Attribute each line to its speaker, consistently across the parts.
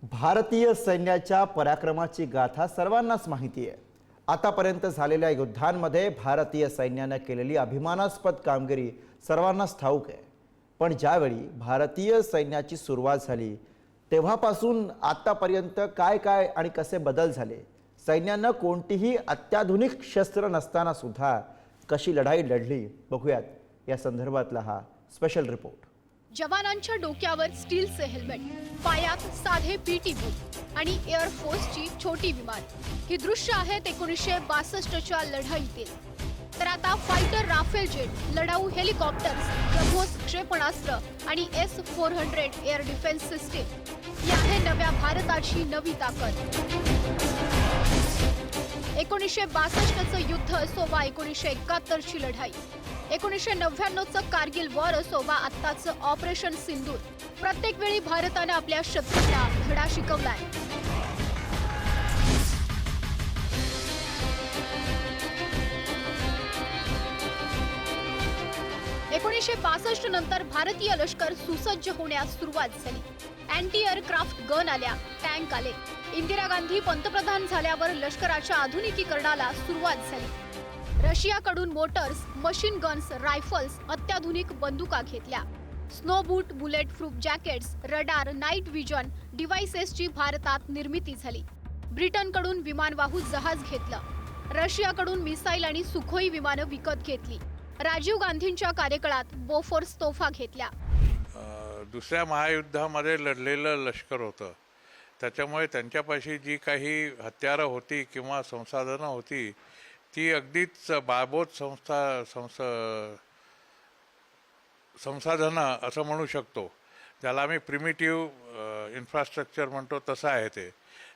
Speaker 1: भारतीय सैन्याच्या पराक्रमाची गाथा सर्वांनाच माहिती आहे। आतापर्यंत झालेल्या युद्धांमध्ये भारतीय सैन्याने केलेली अभिमानास्पद कामगिरी सर्वांनाच ठाऊक आहे। पण ज्यावेळी भारतीय सैन्याची सुरुवात झाली तेव्हापासून आतापर्यंत काय काय आणि कसे बदल झाले, सैन्याने कोणतीही अत्याधुनिक शस्त्र नसताना सुद्धा कशी लढाई लढली, बघूयात या संदर्भातला हा स्पेशल रिपोर्ट।
Speaker 2: जवानांच्या डोक्यावर स्टीलचे हेल्मेट, पायात साधे पीटी बूट आणि एअर फोर्सची छोटी विमान, ही दृश्य आहेत 1962च्या लढाईतील। तर आता फायटर राफेल जेट, लढाऊ हेलिकॉप्टर्स, ब्रह्मोस क्षेपणास्त्र आणि S-400 एअर डिफेन्स सिस्टीम या आहे नव्या भारताची नवी ताकद। 1962चं युद्ध असो वा 1971ची लढाई, 1999चं कारगिल वॉर असो वा आत्ताचं ऑपरेशन सिंदूर, प्रत्येक वेळी भारताने आपल्या शत्रूला धडा शिकवलाय। 1962 नंतर भारतीय लष्कर सुसज्ज होण्यास सुरुवात झाली। अँटी एअरक्राफ्ट गन आल्या, टँक आले। इंदिरा गांधी पंतप्रधान झाल्यावर लष्कराच्या आधुनिकीकरणाला सुरुवात झाली। रशियाकडून मोटर्स, मशीन गन्स, रायफल्स, अत्याधुनिक बंदुका घेतल्या। Snow boot, bullet proof jackets, radar, night vision डिव्हाइसेसची भारतात निर्मिती झाली। ब्रिटनकडून विमानवाहू जहाज घेतलं। रशियाकडून मिसाईल आणि सुखोई विमानं विकत घेतली। राजीव गांधींच्या कार्यकाळात बोफोर्स तोफा घेतल्या।
Speaker 3: दुसऱ्या महायुद्धामध्ये लढलेलं लष्कर होतं, त्याच्यामुळे त्यांच्यापाशी जी काही हत्यारं होती किंवा संसाधनं होती ती अगदीच बाळबोध संसाधनं असं म्हणू शकतो, ज्याला आम्ही प्रिमिटिव्ह इन्फ्रास्ट्रक्चर म्हणतो तसं आहे ते।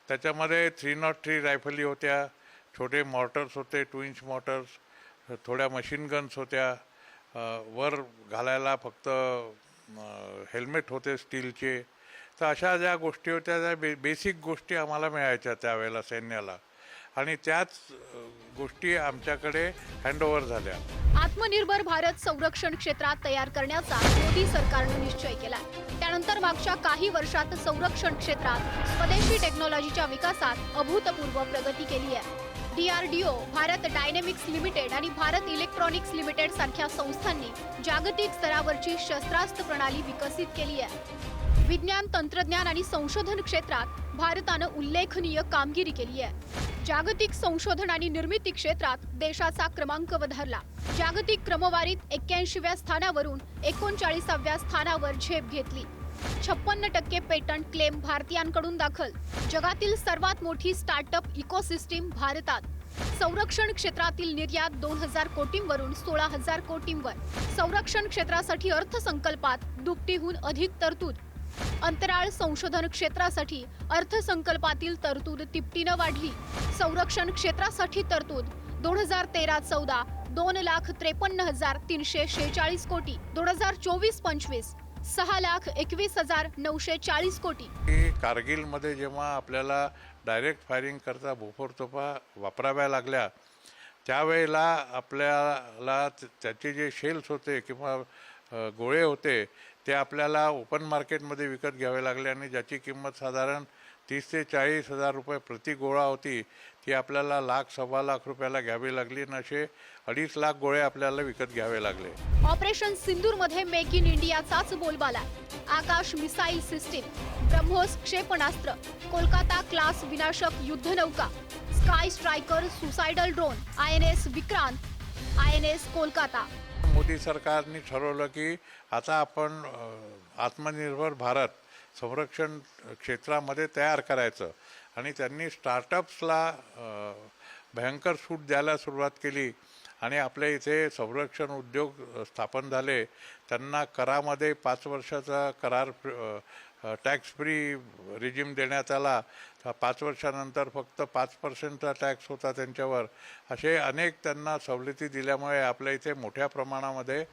Speaker 3: त्याच्यामध्ये 303 रायफली होत्या, छोटे मॉर्टर्स होते, 2 इंच मॉर्टर्स, थोड्या मशीन गन्स होत्या, वर घालायला फक्त हेल्मेट होते स्टीलचे। तर अशा ज्या गोष्टी होत्या त्या बेसिक गोष्टी आम्हाला मिळायच्या त्यावेळेला सैन्याला, आणि त्याच गोष्टी आमच्याकडे हँडओव्हर झाल्या।
Speaker 2: आत्मनिर्भर भारत संरक्षण क्षेत्रात तयार करण्याचा मोदी सरकारने निश्चय केला। त्यानंतर मागच्या काही वर्षात संरक्षण क्षेत्रात स्वदेशी टेक्नॉलॉजीच्या विकासात अभूतपूर्व प्रगती केली आहे। DRDO, भारत डायनेमिक्स लिमिटेड आणि भारत इलेक्ट्रॉनिक्स लिमिटेड सारख्या संस्थांनी जागतिक स्तरावरची शस्त्रास्त्र प्रणाली विकसित केली आहे। विज्ञान, तंत्रज्ञान आणि संशोधन क्षेत्रात भारतानं उल्लेखनीय कामगिरी केली आहे। जागतिक संशोधन आणि निर्मिती क्षेत्रात देशाचा क्रमांक वधारला। जागतिक क्रमवारीत 81व्या स्थानावरून 39व्या स्थानावर झेप घेतली। 56% पेटंट क्लेम भारतीयांकडून दाखल। जगातील सर्वात मोठी स्टार्टअप इकोसिस्टीम भारतात। संरक्षण क्षेत्रातील निर्यात 2000 कोटींवरून 16,000 कोटींवर। संरक्षण क्षेत्रासाठी अर्थसंकल्पात दुपटीहून अधिक तरतूद। अंतराळ संशोधन क्षेत्रासाठी अर्थसंकल्पातील तरतूद तिपटीनं वाढली। संरक्षण क्षेत्रासाठी तरतूद 2013-14 2,53,346 कोटी, 2024-25 6,21,940 कोटी।
Speaker 3: कारगिलमध्ये जेव्हा आपल्याला डायरेक्ट फायरिंग करता बोफोर तोफा वापराव्या लागल्या, त्यावेळेला आपल्याला त्याचे जे शेल्स होते किंवा गोळे होते ते आपल्याला ओपन मार्केटमध्ये विकत घ्यावे लागले, आणि ज्याची किंमत साधारण 30,000 ते 40,000 रुपये प्रति गोळा होती, ती आपल्याला लाख, सव्वा लाख रुपयाला घ्यावी लागली, आणि असे 2.5 लाख गोळे आपल्याला विकत घ्यावे लागले।
Speaker 2: ऑपरेशन सिंदूर मध्ये मेक इन इंडियाचाच बोलबाला। आकाश मिसाईल सिस्टीम, ब्रह्मोस क्षेपणास्त्र, कोलकाता क्लास विनाशक युद्धनौका, sky striker suicidal drone, INS Vikrant, INS Kolkata.
Speaker 3: Modi सरकारने ठरवलं की आता आपण आत्मनिर्भर भारत संरक्षण क्षेत्रामध्ये तयार करायचं, आणि त्यांनी स्टार्टअप्सला भयंकर सूट द्यायला सुरुवात केली, आणि आपल्या इथे संरक्षण उद्योग स्थापन झाले। त्यांना करामध्ये 5 वर्षाचा करार टॅक्स फ्री रिजिम देण्यात आला। 5 वर्षानंतर फक्त 5% टॅक्स होता त्यांच्यावर। असे अनेक त्यांना सवलती दिल्यामुळे आपल्या इथे मोठ्या प्रमाणामध्ये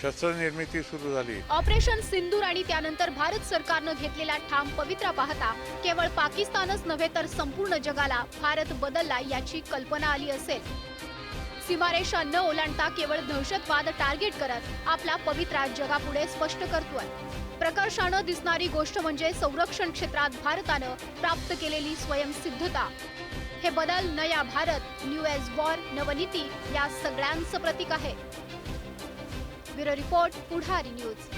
Speaker 3: शस्त्रनिर्मिती सुरू झाली।
Speaker 2: ऑपरेशन सिंदूर आणि त्यानंतर भारत सरकारनं घेतलेला ठाम पवित्रा पाहता केवळ पाकिस्तानच नव्हे तर संपूर्ण जगाला भारत बदलला याची कल्पना आली असेल। सीमारेषा न ओलांडता केवळ दहशतवाद टार्गेट करत आपला पवित्रा जगापुढे स्पष्ट करतोय। प्रकर्षानं दिसणारी गोष्ट म्हणजे संरक्षण क्षेत्रात भारतानं प्राप्त केलेली स्वयंसिद्धता. हे बदल नया भारत, न्यू एज वॉर, नवनीती या सगळ्यांचं प्रतीक आहे. ब्युरो रिपोर्ट, पुढारी न्यूज.